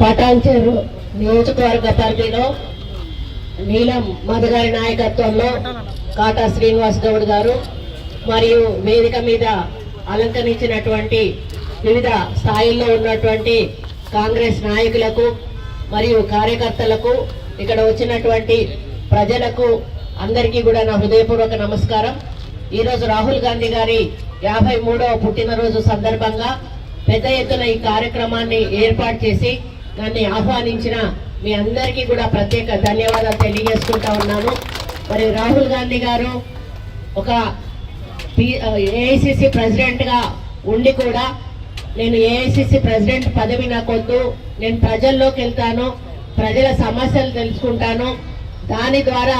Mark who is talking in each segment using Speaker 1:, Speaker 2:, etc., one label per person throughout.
Speaker 1: పటాన్చెరు నియోజకవర్గ పరిధిలో నీలం మధు గారి నాయకత్వంలో కాటా శ్రీనివాస్ గౌడ్ గారు మరియు వేదిక మీద అలంకరించినటువంటి వివిధ స్థాయిల్లో ఉన్నటువంటి కాంగ్రెస్ నాయకులకు మరియు కార్యకర్తలకు ఇక్కడ వచ్చినటువంటి ప్రజలకు అందరికీ కూడా నా హృదయపూర్వక నమస్కారం। ఈరోజు రాహుల్ గాంధీ గారి 53వ పుట్టినరోజు సందర్భంగా పెద్ద ఎత్తున ఈ కార్యక్రమాన్ని ఏర్పాటు చేసి నన్ను ఆహ్వానించిన మీ అందరికీ కూడా ప్రత్యేక ధన్యవాదాలు తెలియజేసుకుంటా ఉన్నాను। మరి రాహుల్ గాంధీ గారు ఒక ఏఐసిసి ప్రెసిడెంట్గా ఉండి కూడా నేను ఏఐసిసి ప్రెసిడెంట్ పదవి నాకొద్దు, నేను ప్రజల్లోకి వెళ్తాను, ప్రజల సమస్యలు తెలుసుకుంటాను, దాని ద్వారా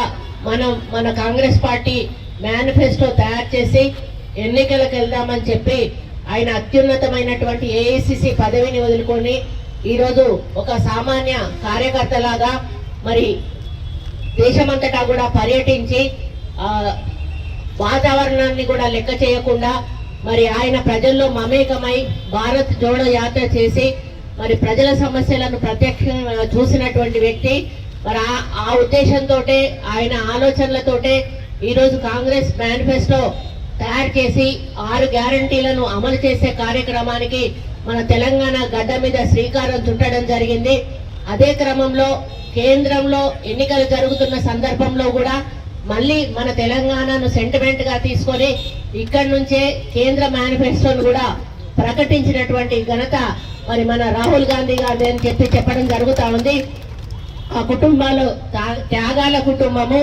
Speaker 1: మన కాంగ్రెస్ పార్టీ మేనిఫెస్టో తయారు చేసి ఎన్నికలకు వెళ్దామని చెప్పి ఆయన అత్యున్నతమైనటువంటి ఏఐసిసి పదవిని వదులుకొని ఈరోజు ఒక సామాన్య కార్యకర్తలాగా మరి దేశమంతటా కూడా పర్యటించి వాతావరణాన్ని కూడా లెక్క చేయకుండా మరి ఆయన ప్రజల్లో మమేకమై భారత్ జోడో యాత్ర చేసి మరి ప్రజల సమస్యలను ప్రత్యక్షంగా చూసినటువంటి వ్యక్తి। మరి ఆ ఉద్దేశంతో ఆయన ఆలోచనలతోటే ఈరోజు కాంగ్రెస్ మేనిఫెస్టో తయారు చేసి 6 గ్యారంటీలను అమలు చేసే కార్యక్రమానికి మన తెలంగాణ గడ్డ మీద శ్రీకారం చుట్టడం జరిగింది। అదే క్రమంలో కేంద్రంలో ఎన్నికలు జరుగుతున్న సందర్భంలో కూడా మళ్ళీ మన తెలంగాణను సెంటిమెంట్ గా తీసుకొని ఇక్కడి నుంచే కేంద్ర మేనిఫెస్టోను కూడా ప్రకటించినటువంటి ఘనత మరి మన రాహుల్ గాంధీ గారి అని చెప్పడం జరుగుతూ ఉంది। ఆ కుటుంబాలు త్యాగాల కుటుంబము,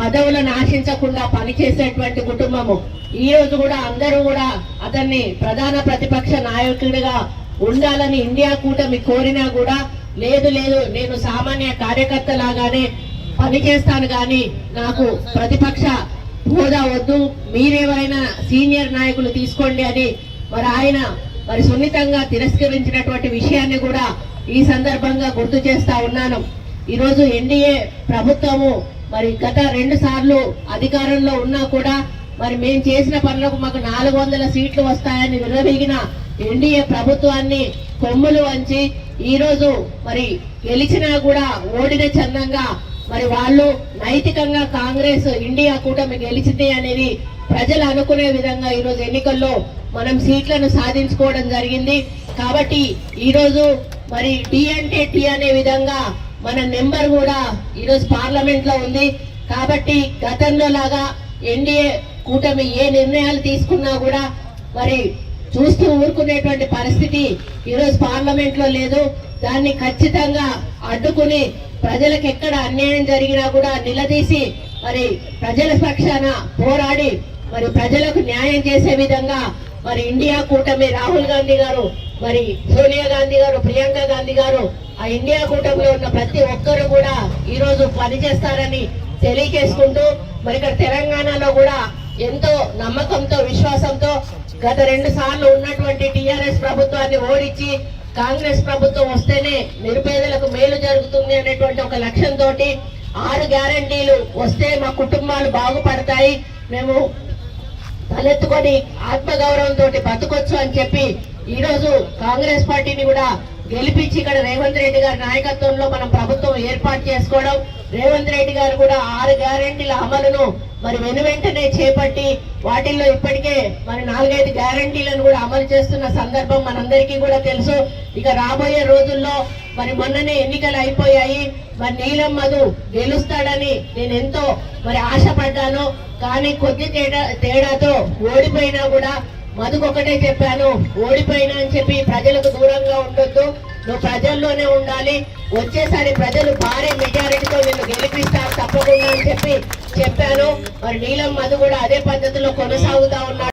Speaker 1: పదవులను ఆశించకుండా పనిచేసేటువంటి కుటుంబము। ఈ రోజు కూడా అందరూ కూడా అతన్ని ప్రధాన ప్రతిపక్ష నాయకుడిగా ఉండాలని ఇండియా కూటమి కోరినా కూడా లేదు నేను సామాన్య కార్యకర్త లాగానే పనిచేస్తాను కానీ నాకు ప్రతిపక్ష హోదా వద్దు, మీరెవరైనా సీనియర్ నాయకులు తీసుకోండి అని మరి ఆయన మరి సున్నితంగా తిరస్కరించినటువంటి విషయాన్ని కూడా ఈ సందర్భంగా గుర్తు చేస్తా ఉన్నాను। ఈరోజు ఎన్డీఏ ప్రభుత్వము మరి గత 2 సార్లు అధికారంలో ఉన్నా కూడా మరి మేము చేసిన పనులకు మాకు 400 సీట్లు వస్తాయని విర్రవీగిన ఎన్డీఏ ప్రభుత్వాన్ని కొమ్ములు వంచి ఈరోజు మరి గెలిచినా కూడా ఓడిన చందంగా మరి వాళ్ళు నైతికంగా కాంగ్రెస్ ఇండియా కూటమి గెలిచింది అనేది ప్రజలు అనుకునే విధంగా ఈరోజు ఎన్నికల్లో మనం సీట్లను సాధించుకోవడం జరిగింది। కాబట్టి ఈరోజు మరి టీ అంటే టీ అనే విధంగా మన నెంబర్ కూడా ఈరోజు పార్లమెంట్ లో ఉంది। కాబట్టి గతంలో లాగా ఎన్డీఏ కూటమి ఏ నిర్ణయాలు తీసుకున్నా కూడా మరి చూస్తూ ఊరుకునేటువంటి పరిస్థితి ఈరోజు పార్లమెంట్ లో లేదు। దాన్ని ఖచ్చితంగా అడ్డుకుని ప్రజలకు ఎక్కడ అన్యాయం జరిగినా కూడా నిలదీసి మరి ప్రజల పక్షాన పోరాడి మరి ప్రజలకు న్యాయం చేసే విధంగా మరి ఇండియా కూటమి రాహుల్ గాంధీ గారు, మరి సోనియా గాంధీ గారు, ప్రియాంక గాంధీ గారు, ఆ ఇండియా కూటమిలో ఉన్న ప్రతి ఒక్కరు కూడా ఈరోజు పనిచేస్తారని తెలియజేసుకుంటూ మరి ఇక్కడ తెలంగాణలో కూడా ఎంతో నమ్మకంతో విశ్వాసంతో గత 2 సార్లు ఉన్నటువంటి టిఆర్ఎస్ ప్రభుత్వాన్ని ఓడించి కాంగ్రెస్ ప్రభుత్వం వస్తేనే నిరుపేదలకు మేలు జరుగుతుంది అనేటువంటి ఒక లక్ష్యంతో 6 గ్యారంటీలు వస్తే మా కుటుంబాలు బాగుపడతాయి, మేము తలెత్తుకొని ఆత్మగౌరవంతో బతకొచ్చు అని చెప్పి ఈరోజు కాంగ్రెస్ పార్టీని కూడా గెలిపించి ఇక్కడ రేవంత్ రెడ్డి గారి నాయకత్వంలో మనం ప్రభుత్వం ఏర్పాటు చేసుకోవడం, రేవంత్ రెడ్డి గారు కూడా 6 గ్యారంటీల అమలును మరి వెనువెంటనే చేపట్టి వాటిల్లో ఇప్పటికే మరి 4-5 గ్యారంటీలను కూడా అమలు చేస్తున్న సందర్భం మనందరికీ కూడా తెలుసు। ఇక రాబోయే రోజుల్లో మరి మొన్ననే ఎన్నికలు అయిపోయాయి, మరి నీలం మధు గెలుస్తాడని నేను ఎంతో మరి ఆశపడ్డాను, కానీ కొద్ది తేడాతో ఓడిపోయినా కూడా మధుకు ఒకటే చెప్పాను, ఓడిపోయినా అని చెప్పి ప్రజలకు దూరంగా ఉండొద్దు, నువ్వు ప్రజల్లోనే ఉండాలి, వచ్చేసారి ప్రజలు భారీ మెజారిటీతో నిన్ను గెలిపిస్తారు తప్పకుండా అని చెప్పాను। మరి నీలం మధు కూడా అదే పద్ధతిలో కొనసాగుతా ఉన్నాడు।